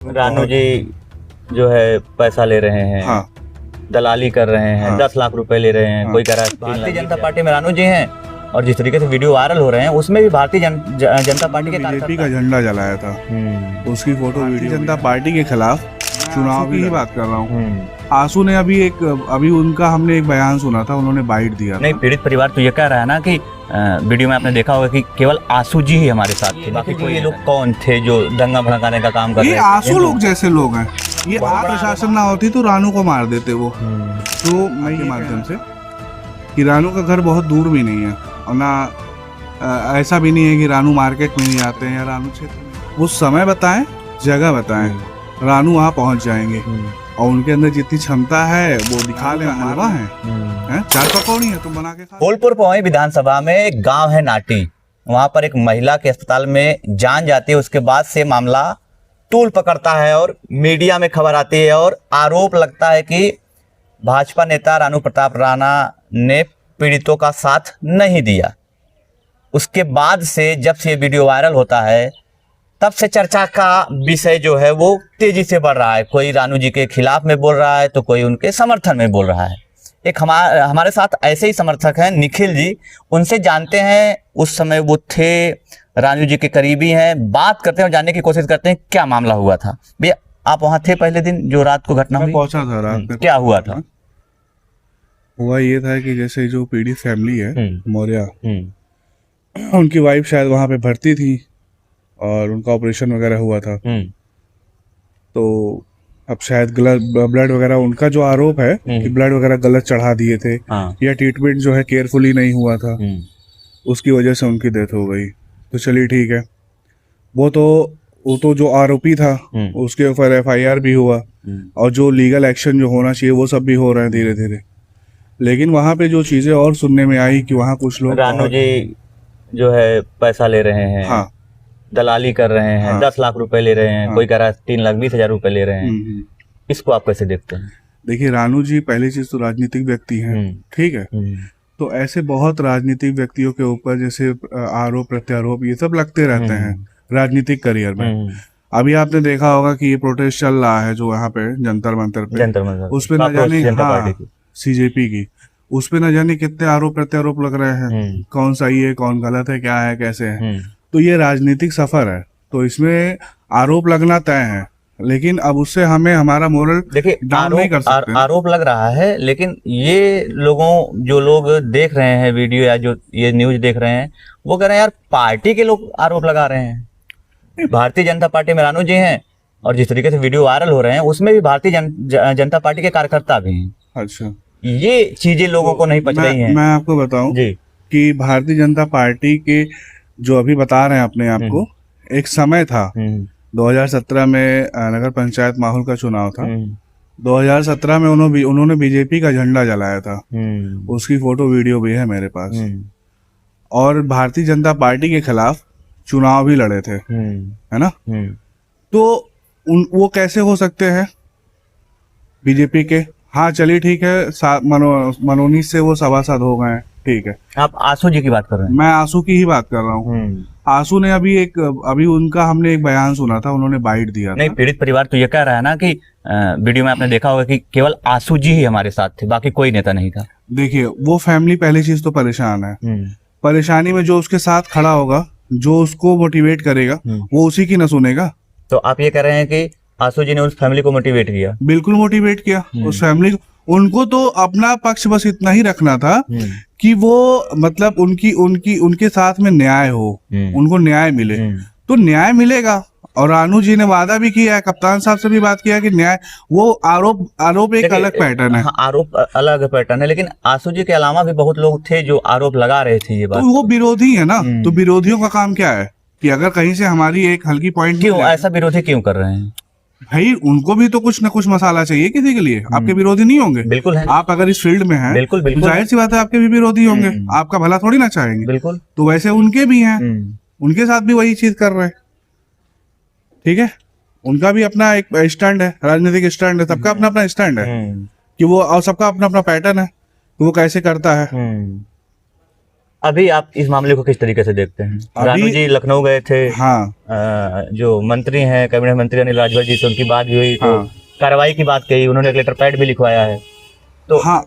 रानू जी जो है पैसा ले रहे हैं। हाँ। दलाली कर रहे हैं। हाँ। 10 लाख रुपए ले रहे हैं। हाँ। कोई कह रहा है भारतीय जनता पार्टी में रानू जी हैं और जिस तरीके से वीडियो वायरल हो रहे हैं उसमें भी भारतीय जनता पार्टी के बीजेपी का झंडा जलाया था, उसकी फोटो वीडियो जनता पार्टी के खिलाफ चुनाव की ही बात कर रहा हूँ। आंसू ने अभी उनका हमने एक बयान सुना था, उन्होंने बाइट दिया नहीं, पीड़ित परिवार तो ये कह रहा है ना कि वीडियो में आपने देखा होगा कि केवल आंसू जी ही हमारे साथ थे, बाकी कोई ये लोग कौन थे जो दंगा भड़काने का काम कर रहे ये थे? आंसू लोग जैसे लोग हैं। ये आप प्रशासन ना होती तो रानू को मार देते वो। तो मैं के माध्यम से कि रानू का घर बहुत दूर भी नहीं है और ना ऐसा भी नहीं है कि रानू मार्केट में नहीं आते हैं या रानू क्षेत्र में। वो समय बताएं, जगह बताएं, रानू वहाँ पहुँच जाएंगे और उनके अंदर जितनी क्षमता है वो दिखा ले। हलवा है, चार पकौड़ी है, तुम बना के खा। फूलपुर पहुंची विधानसभा में एक गांव है नाटी, वहां पर एक महिला के अस्पताल में जान जाती है। उसके बाद से मामला तूल पकड़ता है और मीडिया में खबर आती है और आरोप लगता है कि भाजपा नेता रानू प्रताप राणा ने पीड़ितों का साथ नहीं दिया। उसके बाद से जब से ये वीडियो वायरल होता है तब से चर्चा का विषय जो है वो तेजी से बढ़ रहा है। कोई रानू जी के खिलाफ में बोल रहा है तो कोई उनके समर्थन में बोल रहा है। एक हमारे साथ ऐसे ही समर्थक हैं निखिल जी, उनसे जानते हैं, उस समय वो थे रानू जी के करीबी हैं, बात करते हैं और जानने की कोशिश करते हैं क्या मामला हुआ था। भैया आप वहाँ थे पहले दिन जो रात को घटना हुई? पहुंचा था रात में। क्या हुआ था? हुआ ये था कि जैसे जो पीड़ित फैमिली है मौर्य, उनकी वाइफ शायद वहां पे भर्ती थी और उनका ऑपरेशन वगैरह हुआ था। तो अब शायद ब्लड वगैरह, उनका जो आरोप है कि ब्लड वगैरह गलत चढ़ा दिए थे या ट्रीटमेंट जो है केयरफुली नहीं हुआ था, उसकी वजह से उनकी डेथ हो गई। तो चलिए ठीक है, वो तो जो आरोपी था उसके ऊपर FIR भी हुआ और जो लीगल एक्शन जो होना चाहिए वो सब भी हो रहे हैं धीरे धीरे। लेकिन वहाँ पे जो चीजें और सुनने में आई कि वहाँ कुछ लोग रानू जी जो है पैसा ले रहे हैं। हाँ। दलाली कर रहे हैं। हाँ। 10 लाख रुपए ले रहे हैं। हाँ। कोई कह रहा है 3,20,000 रुपए ले रहे हैं। इसको आप कैसे देखते हैं? देखिए, रानू जी पहली चीज तो राजनीतिक व्यक्ति हैं, ठीक है। तो ऐसे बहुत राजनीतिक व्यक्तियों के ऊपर जैसे आरोप प्रत्यारोप ये सब लगते रहते हैं राजनीतिक करियर में। अभी आपने देखा होगा कि ये प्रोटेस्ट चल रहा है जो यहाँ पे जंतर मंतर पे, उस पे न जाने CJP की, उस पे न जाने कितने आरोप प्रत्यारोप लग रहे हैं, कौन सही है कौन गलत है, क्या है कैसे है। तो ये राजनीतिक सफर है, तो इसमें आरोप लगना तय है। लेकिन अब उससे हमें हमारा मोरल डाउन नहीं कर सकते। आरोप लग रहा है, लेकिन ये जो लोग देख रहे हैं वीडियो या जो ये न्यूज देख रहे हैं वो कह रहे हैं यार पार्टी के लोग आरोप लगा रहे हैं। भारतीय जनता पार्टी में रानू जी हैं और जिस तरीके से वीडियो वायरल हो रहे हैं उसमें भी भारतीय जनता पार्टी के कार्यकर्ता भी हैं। अच्छा, ये चीजें लोगों को नहीं पच रही हैं। मैं आपको बताऊं जी कि भारतीय जनता पार्टी के जो अभी बता रहे हैं अपने आप को, एक समय था 2017 में नगर पंचायत माहौल का चुनाव था। 2017 में उन्होंने बीजेपी का झंडा जलाया था, उसकी फोटो वीडियो भी है मेरे पास। और भारतीय जनता पार्टी के खिलाफ चुनाव भी लड़े थे, है ना। तो वो कैसे हो सकते हैं बीजेपी के? हाँ चलिए ठीक है, मनोनीत से वो सभासद हो गए, ठीक है। आप आंसू जी की बात कर रहे हैं? मैं आंसू की ही बात कर रहा हूँ। आंसू ने अभी उनका हमने एक बयान सुना था, उन्होंने बाइट दिया नहीं, पीड़ित परिवार तो ये कह रहा है ना कि वीडियो में आपने देखा होगा कि केवल आंसू जी ही हमारे साथ थे, बाकी कोई नेता नहीं था। देखिए, वो फैमिली पहली चीज तो परेशान है। परेशानी में जो उसके साथ खड़ा होगा, जो उसको मोटिवेट करेगा, वो उसी की न सुनेगा। तो आप ये कह रहे हैं कि आंसू जी ने उस फैमिली को मोटिवेट किया? बिल्कुल मोटिवेट किया उस फैमिली को। उनको तो अपना पक्ष बस इतना ही रखना था कि वो मतलब उनके साथ में न्याय हो, उनको न्याय मिले। तो न्याय मिलेगा। और रानू जी ने वादा भी किया है, कप्तान साहब से भी बात किया कि न्याय, वो आरोप एक अलग पैटर्न है। आरोप अलग पैटर्न है, लेकिन आंसू जी के अलावा भी बहुत लोग थे जो आरोप लगा रहे थे ये बात। तो वो विरोधी है ना, तो विरोधियों का काम क्या है कि अगर कहीं से हमारी एक हल्की पॉइंट, क्यों ऐसा विरोधी क्यों कर रहे हैं भाई? उनको भी तो कुछ ना कुछ मसाला चाहिए किसी के लिए। आपके विरोधी नहीं होंगे? बिल्कुल है। आप अगर इस फील्ड में हैं, बिल्कुल तो जाहिर सी बात है आपके भी विरोधी होंगे, आपका भला थोड़ी ना चाहेंगे। बिल्कुल। तो वैसे उनके भी हैं, उनके साथ भी वही चीज कर रहे हैं, ठीक है। उनका भी अपना एक स्टैंड है, राजनीतिक स्टैंड है, सबका अपना अपना स्टैंड है कि वो, और सबका अपना अपना पैटर्न है कि वो कैसे करता है। अभी आप इस मामले को किस तरीके से देखते हैं? रानू जी लखनऊ गए थे, हाँ, जो मंत्री हैं कैबिनेट मंत्री अनिल राजभर जी से उनकी बात भी हुई, तो कार्रवाई की बात कही, उन्होंने एक लेटर पैड भी लिखवाया है। तो हाँ,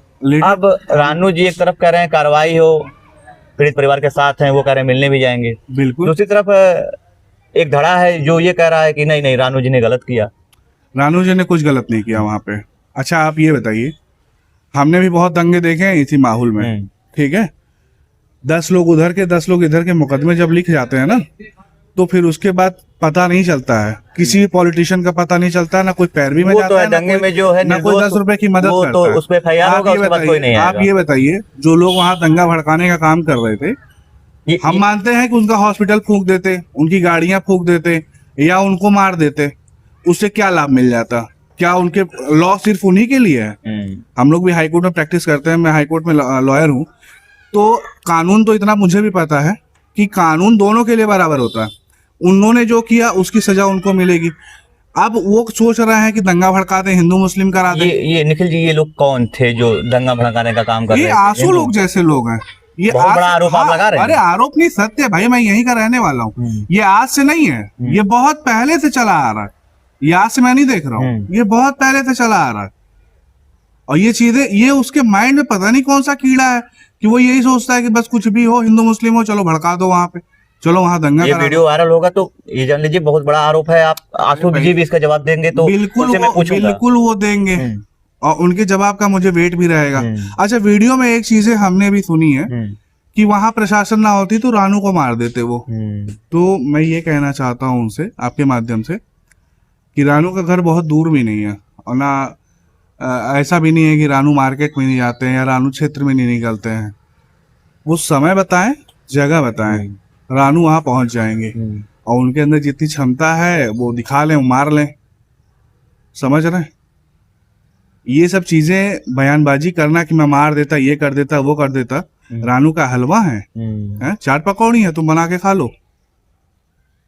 अब रानू जी एक तरफ कह रहे हैं कार्रवाई हो, पीड़ित परिवार के साथ हैं, वो कह रहे हैं मिलने भी जाएंगे। बिल्कुल। दूसरी तरफ एक धड़ा है जो ये कह रहा है कि नहीं नहीं रानू जी ने गलत किया। रानू जी ने कुछ गलत नहीं किया वहां पे। अच्छा आप ये बताइए, हमने भी बहुत दंगे देखे हैं इसी माहौल में, ठीक है, 10 लोग उधर के 10 लोग इधर के मुकदमे जब लिख जाते हैं ना, तो फिर उसके बाद पता नहीं चलता है, किसी भी पॉलिटिशियन का पता नहीं चलता है, ना कोई पैरवी में जाता है, दंगे में जो है ना कोई 10 रुपए की मदद करता तो है। उस पे FIR होगा, उसके बाद कोई नहीं आएगा। आप ये बताइए, जो लोग वहाँ दंगा भड़काने का काम कर रहे थे, हम मानते हैं कि उनका हॉस्पिटल फूंक देते, उनकी गाड़ियां फूंक देते या उनको मार देते, उससे क्या लाभ मिल जाता? क्या उनके लॉ सिर्फ उन्हीं के लिए है? हम लोग भी हाईकोर्ट में प्रैक्टिस करते हैं, मैं हाईकोर्ट में लॉयर हूँ, तो कानून तो इतना मुझे भी पता है कि कानून दोनों के लिए बराबर होता है। उन्होंने जो किया उसकी सजा उनको मिलेगी। अब वो सोच रहे हैं कि दंगा भड़काते हिंदू मुस्लिम कराते। ये निखिल जी, ये लोग कौन थे जो दंगा भड़काने का काम कर रहे थे? ये आंसू लोग जैसे लोग हैं। ये बहुत बड़ा आरोप आप लगा रहे हैं। अरे आरोप नहीं, सत्य भाई, मैं यहीं का रहने वाला हूँ। ये आज से नहीं है, ये बहुत पहले से चला आ रहा है। ये आज से मैं नहीं देख रहा हूँ, ये बहुत पहले से चला आ रहा है। और ये चीजें, ये उसके माइंड में पता नहीं कौन सा कीड़ा है कि वो यही सोचता है कि बस कुछ भी हो, हिंदू मुस्लिम हो, चलो भड़का दो वहां पे, चलो वहां दंगा। ये वीडियो वायरल होगा तो ये जान लीजिए बहुत बड़ा आरोप है। आप आंसू जी भी इसका जवाब देंगे तो बिल्कुल वो देंगे, और उनके जवाब का मुझे वेट भी रहेगा। अच्छा, वीडियो में एक चीजें हमने भी सुनी है कि वहां प्रशासन ना होती तो रानू को मार देते वो। तो मैं ये कहना चाहता हूँ उनसे आपके माध्यम से कि रानू का घर बहुत दूर भी नहीं है, और ना ऐसा भी नहीं है कि रानू मार्केट में नहीं जाते हैं या रानू क्षेत्र में नहीं निकलते हैं। वो समय बताएं, जगह बताएं, रानू वहां पहुंच जाएंगे, और उनके अंदर जितनी क्षमता है वो दिखा लें, मार लें। समझ रहे हैं? ये सब चीजें बयानबाजी करना कि मैं मार देता, ये कर देता, वो कर देता, रानू का हलवा है, चाट पकौड़ी है, तुम बना के खा लो,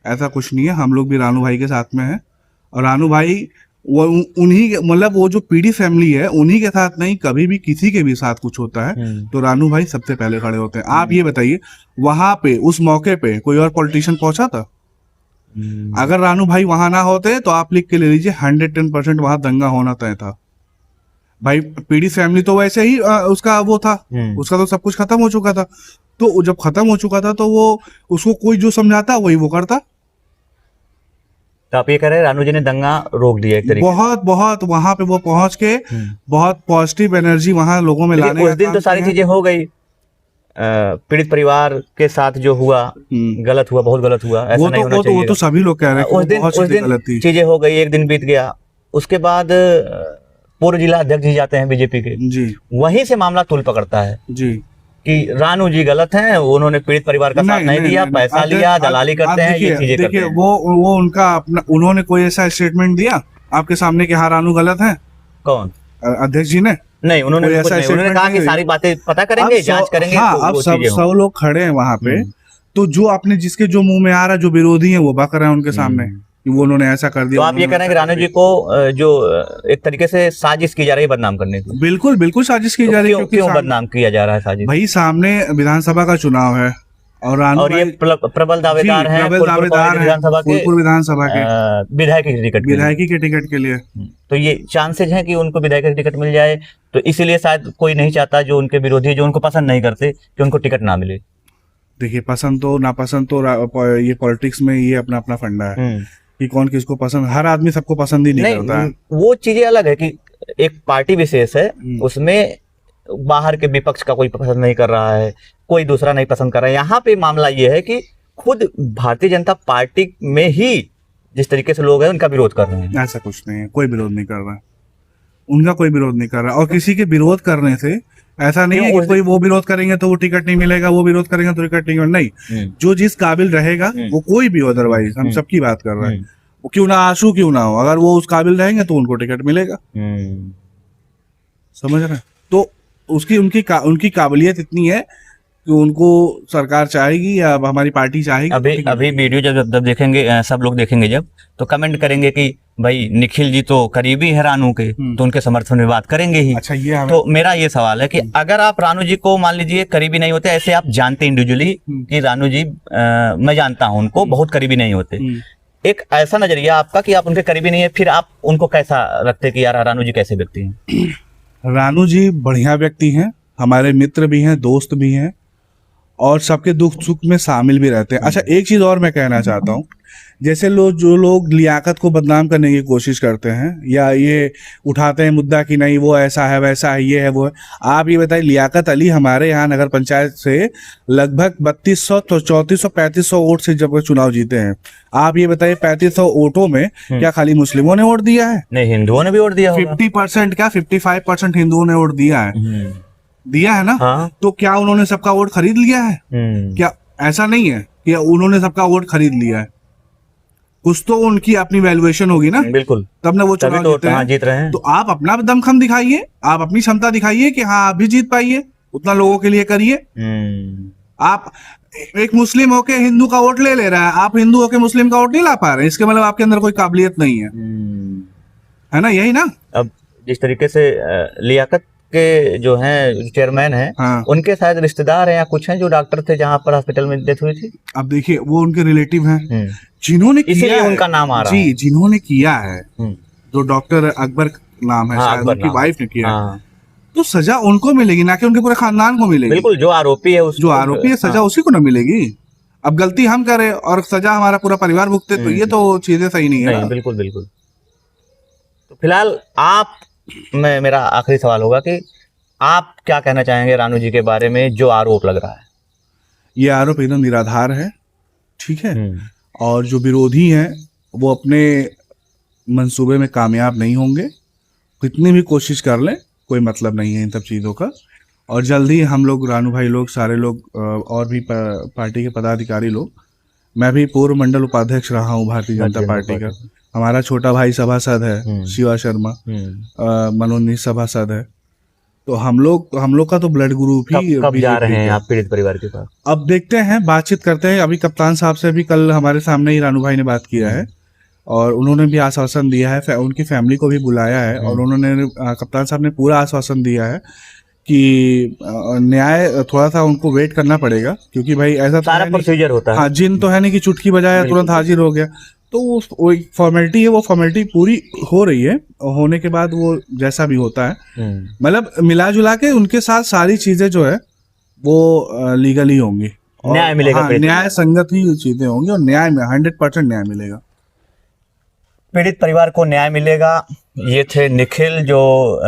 ऐसा कुछ नहीं है। हम लोग भी रानू भाई के साथ में हैं, और रानू भाई वो उन्हीं, मतलब वो जो पीडी फैमिली है उन्हीं के साथ नहीं, कभी भी किसी के भी साथ कुछ होता है तो रानू भाई सबसे पहले खड़े होते हैं। आप ये बताइए, वहां पे उस मौके पे कोई और पॉलिटिशियन पहुंचा था? अगर रानू भाई वहां ना होते तो आप लिख के ले लीजिए 110% वहां दंगा होना तय था। भाई पीडी फैमिली तो वैसे ही उसका वो था, उसका तो सब कुछ खत्म हो चुका था। तो जब खत्म हो चुका था तो वो उसको कोई जो समझाता वही वो करता। तो आप ये कह रहे हैं रानू जी ने दंगा रोक दिया एक तरीके? बहुत वहां पे वो पहुंच के बहुत पॉजिटिव एनर्जी वहां लोगों में लाने का। उस दिन तो सारी चीजें हो गई, पीड़ित परिवार के साथ जो हुआ गलत हुआ, बहुत गलत हुआ, ऐसा नहीं होना चाहिए। वो तो सभी लोग कह रहे हैं उस दिन चीजें हो गई, एक दिन बीत गया, उसके बाद पूर्व जिला अध्यक्ष जी जाते हैं बीजेपी के जी, वहीं से मामला तूल पकड़ता है जी कि रानू जी गलत हैं, उन्होंने पीड़ित परिवार का साथ नहीं दिया, पैसा लिया, दलाली करते हैं, ये चीजें करते हैं। वो उनका अपना, उन्होंने कोई ऐसा स्टेटमेंट दिया आपके सामने कि हाँ रानू गलत है? कौन? अध्यक्ष जी ने नहीं, उन्होंने कहा कि सारी बातें पता करेंगे, जांच करेंगे। अब सब लोग खड़े हैं वहां पे, तो जो आपने जिसके जो मुंह में आ रहा है, जो विरोधी है वो बक रहे हैं उनके सामने कि वो उन्होंने ऐसा कर दिया। तो आप ये कह रहे हैं कि रानू जी को जो एक तरीके से साजिश की जा रही है बदनाम करने की? बिल्कुल साजिश की जा रही है। क्यों बदनाम किया जा रहा है साजिश? भाई सामने विधानसभा का चुनाव है और ये प्रबल दावेदार हैं फूलपुर विधानसभा के विधायकी के टिकट के लिए। तो ये चांसेज हैं कि उनको विधायक की टिकट मिल जाए, तो इसीलिए शायद कोई नहीं चाहता, जो उनके विरोधी, जो उनको पसंद नहीं करते, कि उनको टिकट ना मिले। देखिए, पसंद तो नापसंद तो ये पॉलिटिक्स में ये अपना अपना फंडा है कि कौन किसको पसंद, हर आदमी सबको पसंद ही नहीं करता है। वो चीजें अलग है कि एक पार्टी विशेष है, उसमें बाहर के विपक्ष का कोई पसंद नहीं कर रहा है, कोई दूसरा नहीं पसंद कर रहा है। यहाँ पे मामला ये है कि खुद भारतीय जनता पार्टी में ही जिस तरीके से लोग हैं उनका विरोध कर रहे हैं। ऐसा कुछ नहीं है, कोई विरोध नहीं कर रहा, उनका कोई विरोध नहीं कर रहा। और किसी के विरोध करने से ऐसा नहीं है कि कोई वो विरोध करेंगे तो वो टिकट नहीं मिलेगा, वो विरोध करेंगे तो टिकट नहीं मिलेगा। नहीं, जो जिस काबिल रहेगा वो कोई भी हो, अदरवाइज हम सबकी बात कर रहे हैं, वो क्यों ना आंसू क्यों ना हो, अगर वो उस काबिल रहेंगे तो उनको टिकट मिलेगा। समझ रहे हैं? तो उनकी काबिलियत इतनी है कि उनको सरकार चाहेगी या हमारी पार्टी चाहेगी? अभी वीडियो जब देखेंगे, सब लोग देखेंगे जब, तो कमेंट करेंगे कि भाई निखिल जी तो करीबी है रानू के, तो उनके समर्थन में बात करेंगे ही। अच्छा, ये तो मेरा ये सवाल है कि अगर आप रानू जी को मान लीजिए करीबी नहीं होते, ऐसे आप जानते इंडिविजुअली कि रानू जी मैं जानता हूं उनको, बहुत करीबी नहीं होते, एक ऐसा नजरिया आपका कि आप उनके करीबी नहीं है, फिर आप उनको कैसा रखते कि यार रानू जी कैसे व्यक्ति हैं? रानू जी बढ़िया व्यक्ति हैं, हमारे मित्र भी हैं, दोस्त भी हैं, और सबके दुख सुख में शामिल भी रहते हैं। अच्छा, एक चीज और मैं कहना चाहता हूँ, जैसे जो लोग लियाकत को बदनाम करने की कोशिश करते हैं या ये उठाते हैं मुद्दा कि नहीं वो ऐसा है वैसा है ये है वो है, आप ये बताइए, लियाकत अली हमारे यहाँ नगर पंचायत से लगभग 3200 तो 3400 3500 वोट से जब चुनाव जीते हैं। आप ये बताइए 3500 वोटों में क्या खाली मुस्लिमों ने वोट दिया है? नहीं, हिंदुओं ने भी वोट दिया होगा। 50% क्या 55% हिंदुओं ने वोट दिया है ना? हाँ। तो क्या उन्होंने सबका वोट खरीद लिया है? क्या ऐसा नहीं है कि उन्होंने सबका वोट खरीद लिया है? कुछ तो उनकी अपनी वैल्यूएशन होगी ना, बिल्कुल, तब ना वो चुनाव जीत रहे हैं। तो आप अपना दमखम दिखाइए, आप अपनी क्षमता दिखाइए कि हाँ आप भी जीत पाइए, उतना लोगों के लिए करिए। आप एक मुस्लिम होके हिंदू का वोट ले रहा है, आप हिंदू होके मुस्लिम का वोट नहीं ला पा रहे, इसके मतलब आपके अंदर कोई काबिलियत नहीं है ना? यही ना। अब जिस तरीके से लियाकत के जो हैं चेयरमैन हैं, हाँ। उनके शायद रिश्तेदार हैं या कुछ हैं जो डॉक्टर थे जहां पर हॉस्पिटल में डेथ हुई थी। अब देखिए, वो उनके रिलेटिव हैं जिन्होंने इसीलिए उनका नाम आ रहा है। जी, जिन्होंने किया है, जो डॉक्टर अकबर नाम है, शायद उनकी वाइफ ने किया, तो सजा उनको मिलेगी, ना कि उनके पूरे खानदान को मिलेगी। बिल्कुल, जो आरोपी है जो आरोपी है सजा उसी को ना मिलेगी। अब गलती हम करें और सजा हमारा पूरा परिवार भुगते, तो ये तो चीजें सही नहीं है। बिल्कुल बिल्कुल। तो फिलहाल आप, मेरा आखिरी सवाल होगा कि आप क्या कहना चाहेंगे रानू जी के बारे में जो आरोप लग रहा है? ये आरोप एकदम निराधार है, ठीक है, और जो विरोधी हैं वो अपने मंसूबे में कामयाब नहीं होंगे, कितनी भी कोशिश कर लें कोई मतलब नहीं है इन सब चीज़ों का। और जल्दी हम लोग, रानू भाई लोग, सारे लोग और भी पार्टी के पदाधिकारी लोग, मैं भी पूर्व मंडल उपाध्यक्ष रहा हूँ भारतीय जनता पार्टी का, हमारा छोटा भाई सभासद है शिवा शर्मा, मनोनीत सभासद है, तो हम लोग का तो ब्लड ग्रुप ही। कब जा रहे हैं आप पीड़ित परिवार के पास? अब देखते हैं, बातचीत करते हैं। अभी कप्तान साहब से भी कल हमारे सामने ही रानू भाई ने बात किया है, और उन्होंने भी आश्वासन दिया है, उनकी फैमिली को भी बुलाया है, और उन्होंने, कप्तान साहब ने पूरा आश्वासन दिया है कि न्याय थोड़ा सा उनको वेट करना पड़ेगा, क्योंकि भाई ऐसा सारा प्रोसीजर होता है। हाँ, जिन तो है नहीं कि चुटकी बजाया तुरंत हाजिर हो गया, तो वो एक फॉर्मेलिटी है, वो फॉर्मेलिटी पूरी हो रही है, होने के बाद वो जैसा भी होता है, मतलब मिला जुला के उनके साथ सारी चीजें जो है वो लीगली होंगी, न्याय मिलेगा। हाँ, न्याय संगत ही चीजें होंगी, और न्याय में 100% न्याय मिलेगा, पीड़ित परिवार को न्याय मिलेगा। ये थे निखिल, जो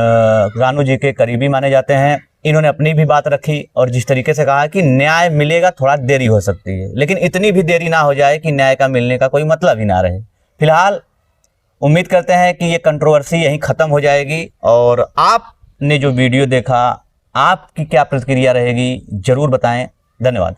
रानू जी के करीबी माने जाते हैं। इन्होंने अपनी भी बात रखी, और जिस तरीके से कहा कि न्याय मिलेगा, थोड़ा देरी हो सकती है, लेकिन इतनी भी देरी ना हो जाए कि न्याय का मिलने का कोई मतलब ही ना रहे। फिलहाल उम्मीद करते हैं कि ये कंट्रोवर्सी यहीं ख़त्म हो जाएगी, और आपने जो वीडियो देखा, आपकी क्या प्रतिक्रिया रहेगी ज़रूर बताएं। धन्यवाद।